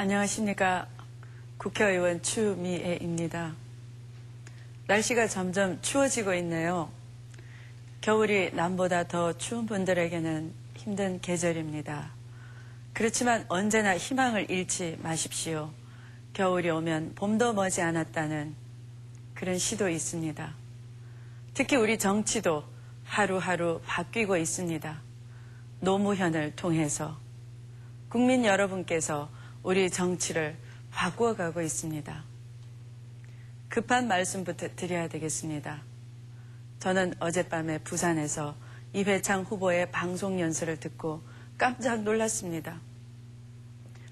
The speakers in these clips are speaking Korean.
안녕하십니까. 국회의원 추미애입니다. 날씨가 점점 추워지고 있네요. 겨울이 남보다 더 추운 분들에게는 힘든 계절입니다. 그렇지만 언제나 희망을 잃지 마십시오. 겨울이 오면 봄도 머지 않았다는 그런 시도 있습니다. 특히 우리 정치도 하루하루 바뀌고 있습니다. 노무현을 통해서 국민 여러분께서 우리 정치를 바꾸어가고 있습니다. 급한 말씀부터 드려야 되겠습니다. 저는 어젯밤에 부산에서 이회창 후보의 방송 연설을 듣고 깜짝 놀랐습니다.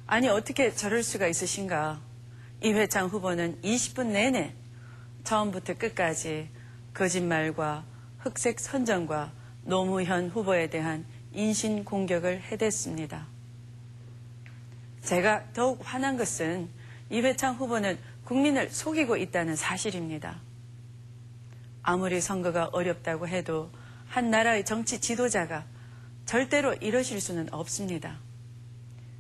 아니 어떻게 저럴 수가 있으신가. 이회창 후보는 20분 내내 처음부터 끝까지 거짓말과 흑색 선전과 노무현 후보에 대한 인신공격을 해댔습니다. 제가 더욱 화난 것은 이회창 후보는 국민을 속이고 있다는 사실입니다. 아무리 선거가 어렵다고 해도 한 나라의 정치 지도자가 절대로 이러실 수는 없습니다.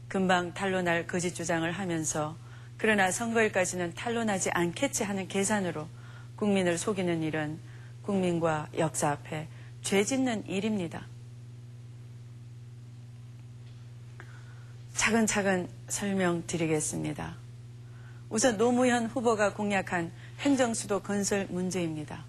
금방 탄론할 거짓 주장을 하면서 그러나 선거일까지는 탄론하지 않겠지 하는 계산으로 국민을 속이는 일은 국민과 역사 앞에 죄 짓는 일입니다. 차근차근 설명드리겠습니다. 우선 노무현 후보가 공약한 행정수도 건설 문제입니다.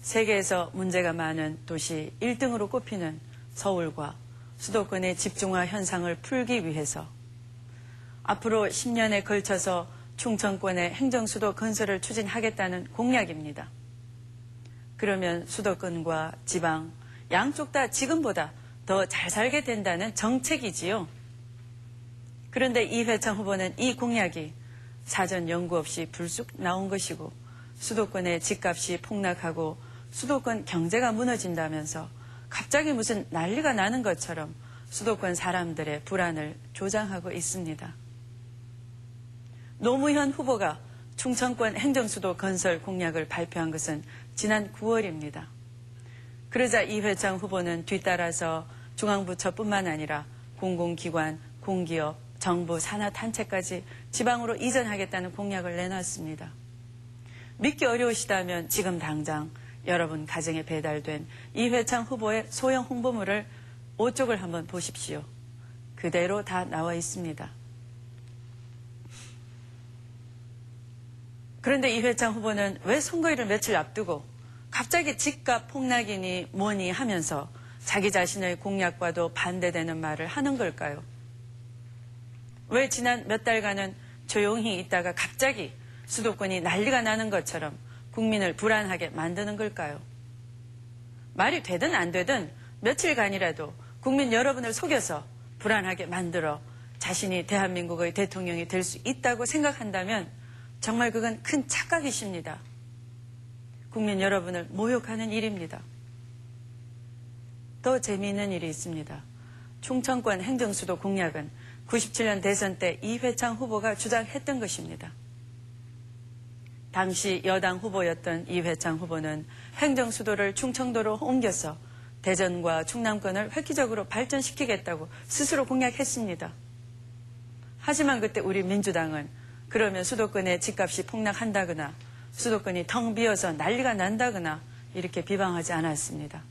세계에서 문제가 많은 도시 1등으로 꼽히는 서울과 수도권의 집중화 현상을 풀기 위해서 앞으로 10년에 걸쳐서 충청권의 행정수도 건설을 추진하겠다는 공약입니다. 그러면 수도권과 지방 양쪽 다 지금보다 더 잘 살게 된다는 정책이지요. 그런데 이회창 후보는 이 공약이 사전 연구 없이 불쑥 나온 것이고 수도권의 집값이 폭락하고 수도권 경제가 무너진다면서 갑자기 무슨 난리가 나는 것처럼 수도권 사람들의 불안을 조장하고 있습니다. 노무현 후보가 충청권 행정수도 건설 공약을 발표한 것은 지난 9월입니다. 그러자 이회창 후보는 뒤따라서 중앙부처뿐만 아니라 공공기관, 공기업, 정부 산하단체까지 지방으로 이전하겠다는 공약을 내놨습니다. 믿기 어려우시다면 지금 당장 여러분 가정에 배달된 이회창 후보의 소형 홍보물을 5쪽을 한번 보십시오. 그대로 다 나와 있습니다. 그런데 이회창 후보는 왜 선거일을 며칠 앞두고 갑자기 집값 폭락이니 뭐니 하면서 자기 자신의 공약과도 반대되는 말을 하는 걸까요? 왜 지난 몇 달간은 조용히 있다가 갑자기 수도권이 난리가 나는 것처럼 국민을 불안하게 만드는 걸까요? 말이 되든 안 되든 며칠간이라도 국민 여러분을 속여서 불안하게 만들어 자신이 대한민국의 대통령이 될 수 있다고 생각한다면 정말 그건 큰 착각이십니다. 국민 여러분을 모욕하는 일입니다. 더 재미있는 일이 있습니다. 충청권 행정수도 공약은 97년 대선 때 이회창 후보가 주장했던 것입니다. 당시 여당 후보였던 이회창 후보는 행정수도를 충청도로 옮겨서 대전과 충남권을 획기적으로 발전시키겠다고 스스로 공약했습니다. 하지만 그때 우리 민주당은 그러면 수도권의 집값이 폭락한다거나 수도권이 텅 비어서 난리가 난다거나 이렇게 비방하지 않았습니다.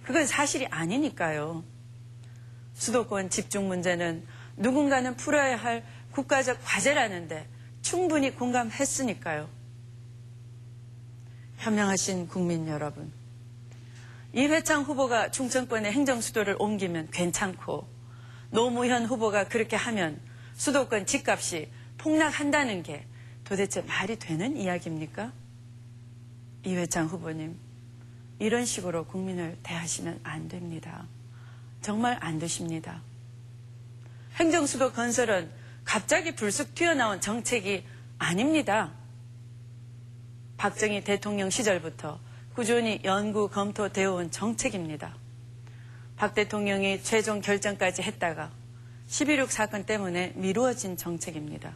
그건 사실이 아니니까요. 수도권 집중 문제는 누군가는 풀어야 할 국가적 과제라는데 충분히 공감했으니까요. 현명하신 국민 여러분, 이회창 후보가 충청권의 행정수도를 옮기면 괜찮고 노무현 후보가 그렇게 하면 수도권 집값이 폭락한다는 게 도대체 말이 되는 이야기입니까? 이회창 후보님, 이런 식으로 국민을 대하시면 안 됩니다. 정말 안 되십니다. 행정수도 건설은 갑자기 불쑥 튀어나온 정책이 아닙니다. 박정희 대통령 시절부터 꾸준히 연구 검토되어 온 정책입니다. 박 대통령이 최종 결정까지 했다가 11.6 사건 때문에 미루어진 정책입니다.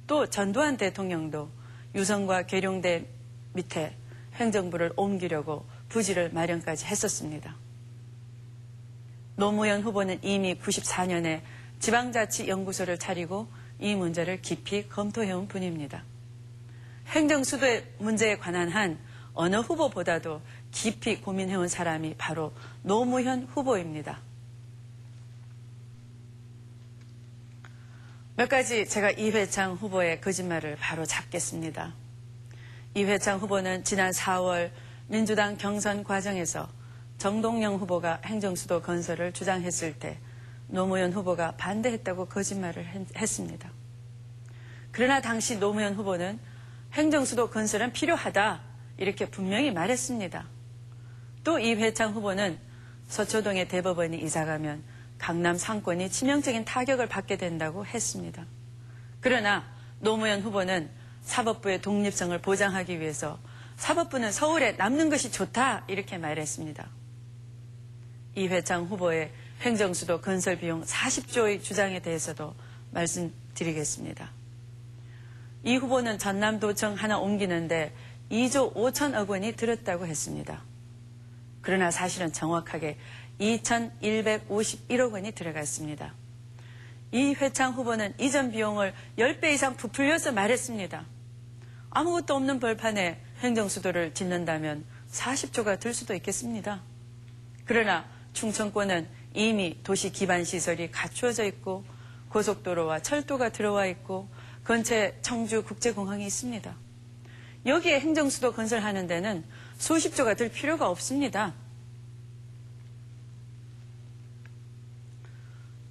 또 전두환 대통령도 유성과 계룡대 밑에 행정부를 옮기려고 부지를 마련까지 했었습니다. 노무현 후보는 이미 94년에 지방자치연구소를 차리고 이 문제를 깊이 검토해온 분입니다. 행정수도의 문제에 관한 한 어느 후보보다도 깊이 고민해온 사람이 바로 노무현 후보입니다. 몇 가지 제가 이회창 후보의 거짓말을 바로 잡겠습니다. 이회창 후보는 지난 4월 민주당 경선 과정에서 정동영 후보가 행정수도 건설을 주장했을 때 노무현 후보가 반대했다고 거짓말을 했습니다. 그러나 당시 노무현 후보는 행정수도 건설은 필요하다 이렇게 분명히 말했습니다. 또 이회창 후보는 서초동에 대법원이 이사가면 강남 상권이 치명적인 타격을 받게 된다고 했습니다. 그러나 노무현 후보는 사법부의 독립성을 보장하기 위해서 사법부는 서울에 남는 것이 좋다 이렇게 말했습니다. 이회창 후보의 행정수도 건설 비용 40조의 주장에 대해서도 말씀드리겠습니다. 이 후보는 전남도청 하나 옮기는데 2조 5천억 원이 들었다고 했습니다. 그러나 사실은 정확하게 2,151억 원이 들어갔습니다. 이회창 후보는 이전 비용을 10배 이상 부풀려서 말했습니다. 아무것도 없는 벌판에 행정수도를 짓는다면 40조가 들 수도 있겠습니다. 그러나 충청권은 이미 도시 기반시설이 갖추어져 있고 고속도로와 철도가 들어와 있고 근처에 청주국제공항이 있습니다. 여기에 행정수도 건설하는 데는 수십조가 들 필요가 없습니다.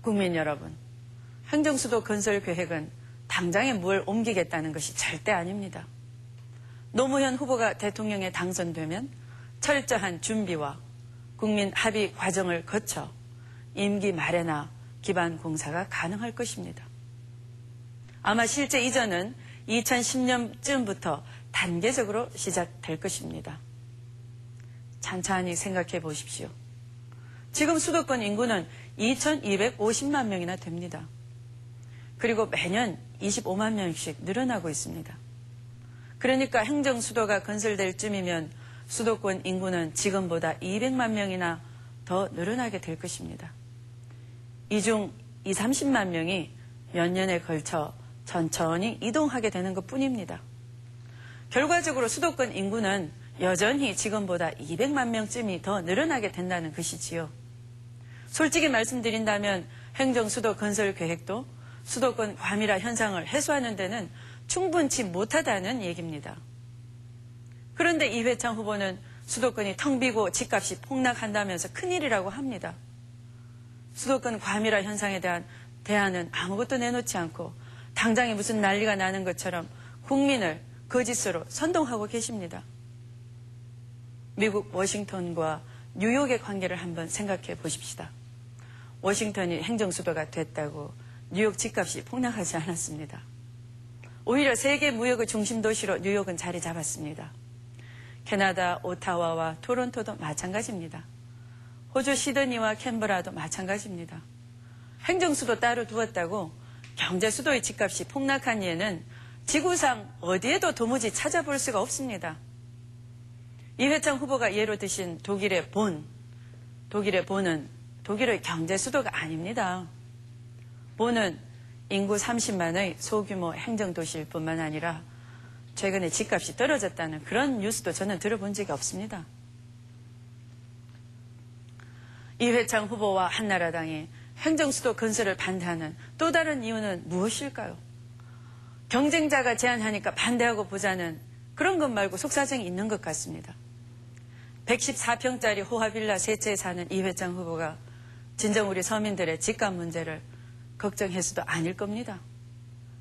국민 여러분, 행정수도 건설 계획은 당장에 뭘 옮기겠다는 것이 절대 아닙니다. 노무현 후보가 대통령에 당선되면 철저한 준비와 국민 합의 과정을 거쳐 임기 말에나 기반 공사가 가능할 것입니다. 아마 실제 이전은 2010년쯤부터 단계적으로 시작될 것입니다. 찬찬히 생각해 보십시오. 지금 수도권 인구는 2,250만 명이나 됩니다. 그리고 매년 25만 명씩 늘어나고 있습니다. 그러니까 행정수도가 건설될 쯤이면 수도권 인구는 지금보다 200만 명이나 더 늘어나게 될 것입니다. 이 중 20, 30만 명이 몇 년에 걸쳐 천천히 이동하게 되는 것뿐입니다. 결과적으로 수도권 인구는 여전히 지금보다 200만 명쯤이 더 늘어나게 된다는 것이지요. 솔직히 말씀드린다면 행정수도 건설 계획도 수도권 과밀화 현상을 해소하는 데는 충분치 못하다는 얘기입니다. 그런데 이회창 후보는 수도권이 텅 비고 집값이 폭락한다면서 큰일이라고 합니다. 수도권 과밀화 현상에 대한 대안은 아무것도 내놓지 않고 당장에 무슨 난리가 나는 것처럼 국민을 거짓으로 선동하고 계십니다. 미국 워싱턴과 뉴욕의 관계를 한번 생각해 보십시다. 워싱턴이 행정수도가 됐다고 뉴욕 집값이 폭락하지 않았습니다. 오히려 세계 무역의 중심 도시로 뉴욕은 자리 잡았습니다. 캐나다 오타와와 토론토도 마찬가지입니다. 호주 시드니와 캔버라도 마찬가지입니다. 행정수도 따로 두었다고 경제수도의 집값이 폭락한 예는 지구상 어디에도 도무지 찾아볼 수가 없습니다. 이회창 후보가 예로 드신 독일의 본은 독일의 경제수도가 아닙니다. 본은 인구 30만의 소규모 행정도시일 뿐만 아니라 최근에 집값이 떨어졌다는 그런 뉴스도 저는 들어본 적이 없습니다. 이회창 후보와 한나라당이 행정수도 건설을 반대하는 또 다른 이유는 무엇일까요? 경쟁자가 제안하니까 반대하고 보자는 그런 것 말고 속사정이 있는 것 같습니다. 114평짜리 호화빌라 세 채에 사는 이회창 후보가 진정 우리 서민들의 집값 문제를 걱정해서도 아닐 겁니다.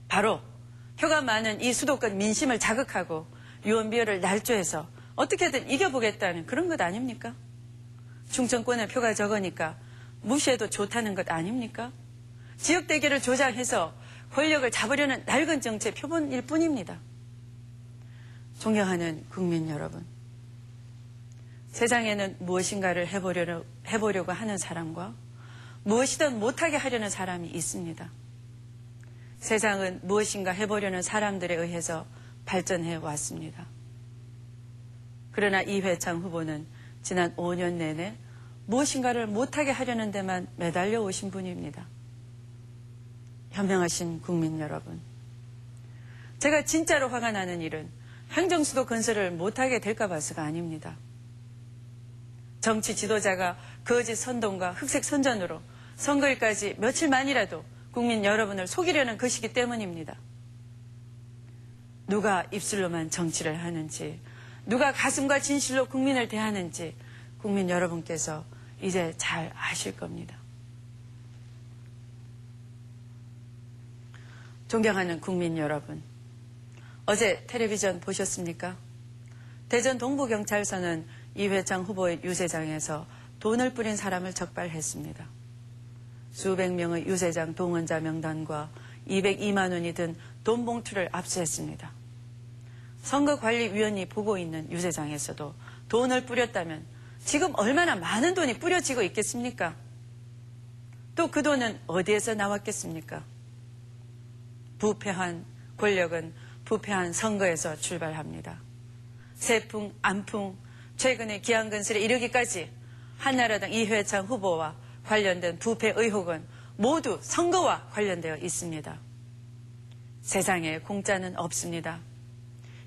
바로 표가 많은 이 수도권 민심을 자극하고 유언비어를 날조해서 어떻게든 이겨보겠다는 그런 것 아닙니까? 충청권의 표가 적으니까 무시해도 좋다는 것 아닙니까? 지역 대결을 조장해서 권력을 잡으려는 낡은 정치의 표본일 뿐입니다. 존경하는 국민 여러분, 세상에는 무엇인가를 해보려고 하는 사람과 무엇이든 못하게 하려는 사람이 있습니다. 세상은 무엇인가 해보려는 사람들에 의해서 발전해 왔습니다. 그러나 이회창 후보는 지난 5년 내내 무엇인가를 못하게 하려는 데만 매달려 오신 분입니다. 현명하신 국민 여러분, 제가 진짜로 화가 나는 일은 행정수도 건설을 못하게 될까 봐서가 아닙니다. 정치 지도자가 거짓 선동과 흑색 선전으로 선거일까지 며칠만이라도 국민 여러분을 속이려는 것이기 때문입니다. 누가 입술로만 정치를 하는지, 누가 가슴과 진실로 국민을 대하는지 국민 여러분께서 이제 잘 아실 겁니다. 존경하는 국민 여러분, 어제 텔레비전 보셨습니까? 대전 동부경찰서는 이회창 후보의 유세장에서 돈을 뿌린 사람을 적발했습니다. 수백 명의 유세장 동원자 명단과 202만 원이 든 돈 봉투를 압수했습니다. 선거관리위원이 보고 있는 유세장에서도 돈을 뿌렸다면 지금 얼마나 많은 돈이 뿌려지고 있겠습니까? 또 그 돈은 어디에서 나왔겠습니까? 부패한 권력은 부패한 선거에서 출발합니다. 세풍, 안풍, 최근의 기안건설에 이르기까지 한나라당 이회창 후보와 관련된 부패 의혹은 모두 선거와 관련되어 있습니다. 세상에 공짜는 없습니다.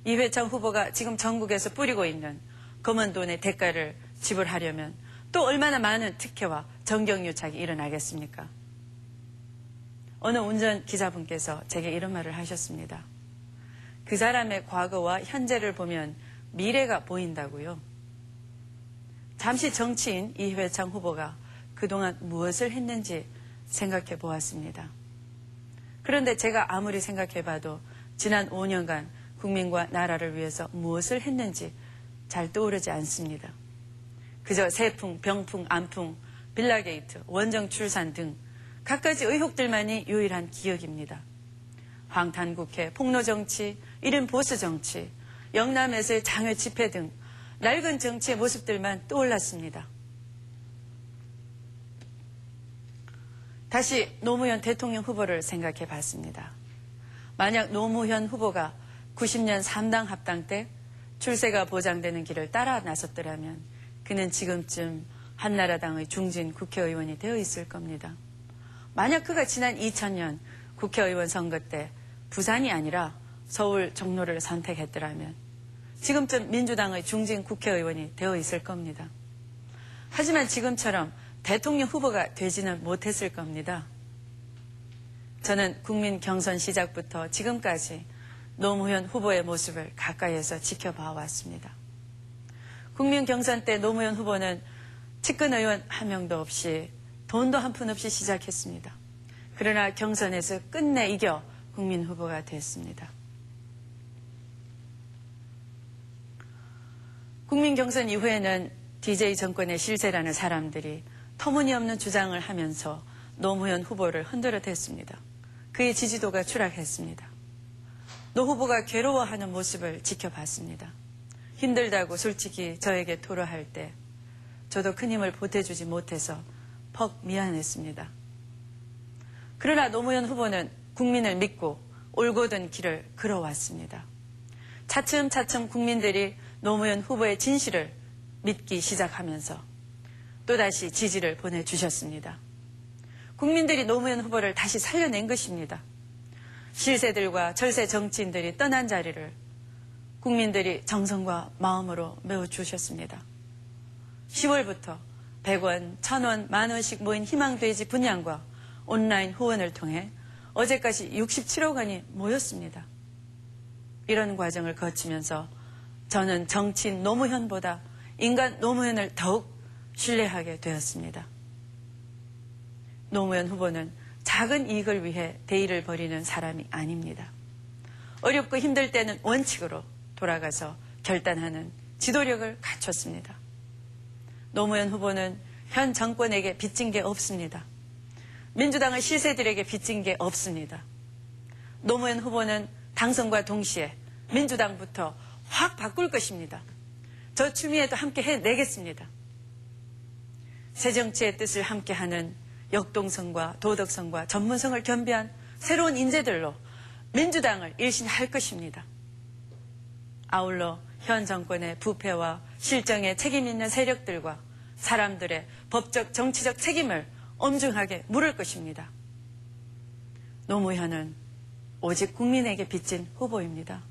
이회창 후보가 지금 전국에서 뿌리고 있는 검은 돈의 대가를 지불하려면 또 얼마나 많은 특혜와 정경유착이 일어나겠습니까? 어느 운전기사분께서 제게 이런 말을 하셨습니다. 그 사람의 과거와 현재를 보면 미래가 보인다고요. 잠시 정치인 이회창 후보가 그동안 무엇을 했는지 생각해 보았습니다. 그런데 제가 아무리 생각해 봐도 지난 5년간 국민과 나라를 위해서 무엇을 했는지 잘 떠오르지 않습니다. 그저 세풍, 병풍, 안풍, 빌라게이트, 원정 출산 등 갖가지 의혹들만이 유일한 기억입니다. 방탄국회, 폭로정치, 이른 보수정치, 영남에서의 장외 집회 등 낡은 정치의 모습들만 떠올랐습니다. 다시 노무현 대통령 후보를 생각해 봤습니다. 만약 노무현 후보가 90년 3당 합당 때 출세가 보장되는 길을 따라 나섰더라면 그는 지금쯤 한나라당의 중진 국회의원이 되어 있을 겁니다. 만약 그가 지난 2000년 국회의원 선거 때 부산이 아니라 서울 종로를 선택했더라면 지금쯤 민주당의 중진 국회의원이 되어 있을 겁니다. 하지만 지금처럼 대통령 후보가 되지는 못했을 겁니다. 저는 국민 경선 시작부터 지금까지 노무현 후보의 모습을 가까이에서 지켜봐 왔습니다. 국민 경선 때 노무현 후보는 측근 의원 한 명도 없이 돈도 한 푼 없이 시작했습니다. 그러나 경선에서 끝내 이겨 국민 후보가 됐습니다. 국민 경선 이후에는 DJ 정권의 실세라는 사람들이 터무니없는 주장을 하면서 노무현 후보를 흔들어 댔습니다. 그의 지지도가 추락했습니다. 노 후보가 괴로워하는 모습을 지켜봤습니다. 힘들다고 솔직히 저에게 토로할 때 저도 큰 힘을 보태주지 못해서 퍽 미안했습니다. 그러나 노무현 후보는 국민을 믿고 올곧은 길을 걸어왔습니다. 차츰차츰 국민들이 노무현 후보의 진실을 믿기 시작하면서 또다시 지지를 보내주셨습니다. 국민들이 노무현 후보를 다시 살려낸 것입니다. 실세들과 절세 정치인들이 떠난 자리를 국민들이 정성과 마음으로 메워주셨습니다. 10월부터 100원, 1000원, 만원씩 모인 희망돼지 분양과 온라인 후원을 통해 어제까지 67억 원이 모였습니다. 이런 과정을 거치면서 저는 정치인 노무현보다 인간 노무현을 더욱 신뢰하게 되었습니다. 노무현 후보는 작은 이익을 위해 대의를 벌이는 사람이 아닙니다. 어렵고 힘들 때는 원칙으로 돌아가서 결단하는 지도력을 갖췄습니다. 노무현 후보는 현 정권에게 빚진 게 없습니다. 민주당의 실세들에게 빚진 게 없습니다. 노무현 후보는 당선과 동시에 민주당부터 확 바꿀 것입니다. 저 추미애도 함께 해내겠습니다. 새정치의 뜻을 함께하는 역동성과 도덕성과 전문성을 겸비한 새로운 인재들로 민주당을 일신할 것입니다. 아울러 현 정권의 부패와 실정에 책임 있는 세력들과 사람들의 법적 정치적 책임을 엄중하게 물을 것입니다. 노무현은 오직 국민에게 빚진 후보입니다.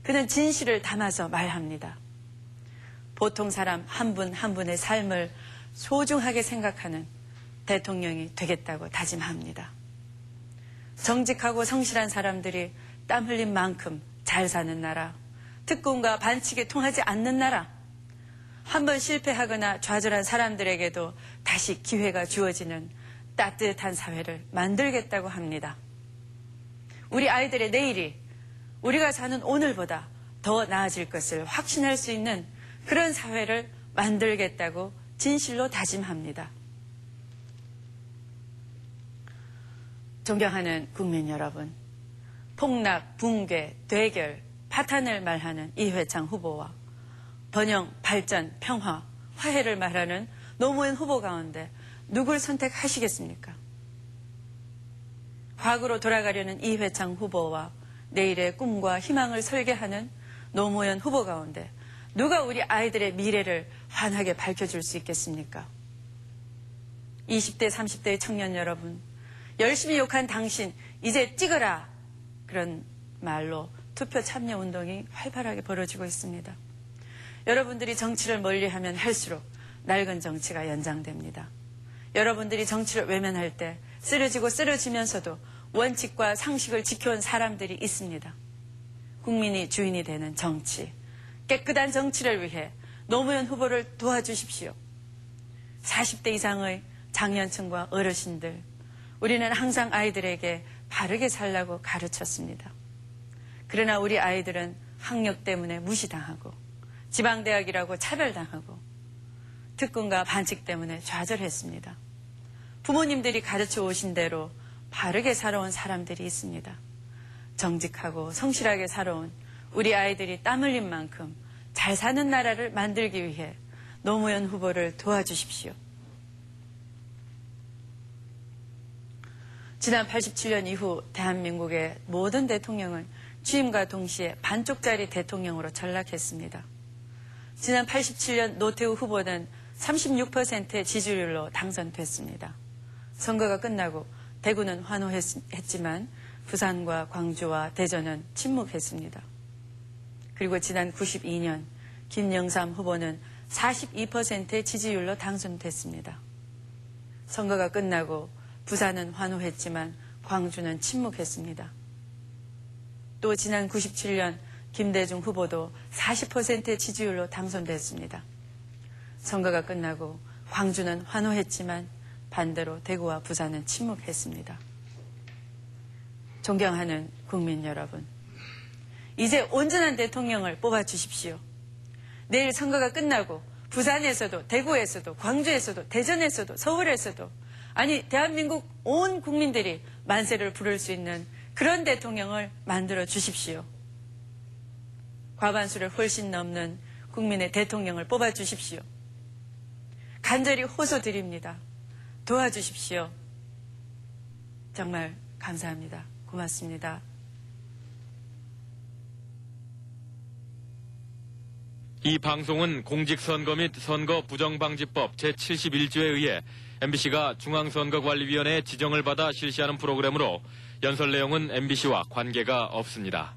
그는 진실을 담아서 말합니다. 보통 사람 한 분 한 분의 삶을 소중하게 생각하는 대통령이 되겠다고 다짐합니다. 정직하고 성실한 사람들이 땀 흘린 만큼 잘 사는 나라, 특권과 반칙에 통하지 않는 나라, 한번 실패하거나 좌절한 사람들에게도 다시 기회가 주어지는 따뜻한 사회를 만들겠다고 합니다. 우리 아이들의 내일이 우리가 사는 오늘보다 더 나아질 것을 확신할 수 있는 그런 사회를 만들겠다고 진실로 다짐합니다. 존경하는 국민 여러분, 폭락, 붕괴, 대결, 파탄을 말하는 이회창 후보와 번영, 발전, 평화, 화해를 말하는 노무현 후보 가운데 누굴 선택하시겠습니까? 과거로 돌아가려는 이회창 후보와 내일의 꿈과 희망을 설계하는 노무현 후보 가운데 누가 우리 아이들의 미래를 환하게 밝혀줄 수 있겠습니까? 20대, 30대의 청년 여러분, 열심히 욕한 당신 이제 찍어라, 그런 말로 투표 참여 운동이 활발하게 벌어지고 있습니다. 여러분들이 정치를 멀리하면 할수록 낡은 정치가 연장됩니다. 여러분들이 정치를 외면할 때 쓰러지고 쓰러지면서도 원칙과 상식을 지켜온 사람들이 있습니다. 국민이 주인이 되는 정치, 깨끗한 정치를 위해 노무현 후보를 도와주십시오. 40대 이상의 장년층과 어르신들, 우리는 항상 아이들에게 바르게 살라고 가르쳤습니다. 그러나 우리 아이들은 학력 때문에 무시당하고 지방대학이라고 차별당하고 특권과 반칙 때문에 좌절했습니다. 부모님들이 가르쳐 오신 대로 바르게 살아온 사람들이 있습니다. 정직하고 성실하게 살아온 우리 아이들이 땀 흘린 만큼 잘 사는 나라를 만들기 위해 노무현 후보를 도와주십시오. 지난 87년 이후 대한민국의 모든 대통령은 취임과 동시에 반쪽짜리 대통령으로 전락했습니다. 지난 87년 노태우 후보는 36%의 지지율로 당선됐습니다. 선거가 끝나고 대구는 환호했지만 부산과 광주와 대전은 침묵했습니다. 그리고 지난 92년 김영삼 후보는 42%의 지지율로 당선됐습니다. 선거가 끝나고 부산은 환호했지만 광주는 침묵했습니다. 또 지난 97년 김대중 후보도 40%의 지지율로 당선됐습니다. 선거가 끝나고 광주는 환호했지만 반대로 대구와 부산은 침묵했습니다. 존경하는 국민 여러분, 이제 온전한 대통령을 뽑아주십시오. 내일 선거가 끝나고 부산에서도 대구에서도 광주에서도 대전에서도 서울에서도 아니 대한민국 온 국민들이 만세를 부를 수 있는 그런 대통령을 만들어 주십시오. 과반수를 훨씬 넘는 국민의 대통령을 뽑아주십시오. 간절히 호소드립니다. 도와주십시오. 정말 감사합니다. 고맙습니다. 이 방송은 공직선거 및 선거부정방지법 제71조에 의해 MBC가 중앙선거관리위원회의 지정을 받아 실시하는 프로그램으로 연설 내용은 MBC와 관계가 없습니다.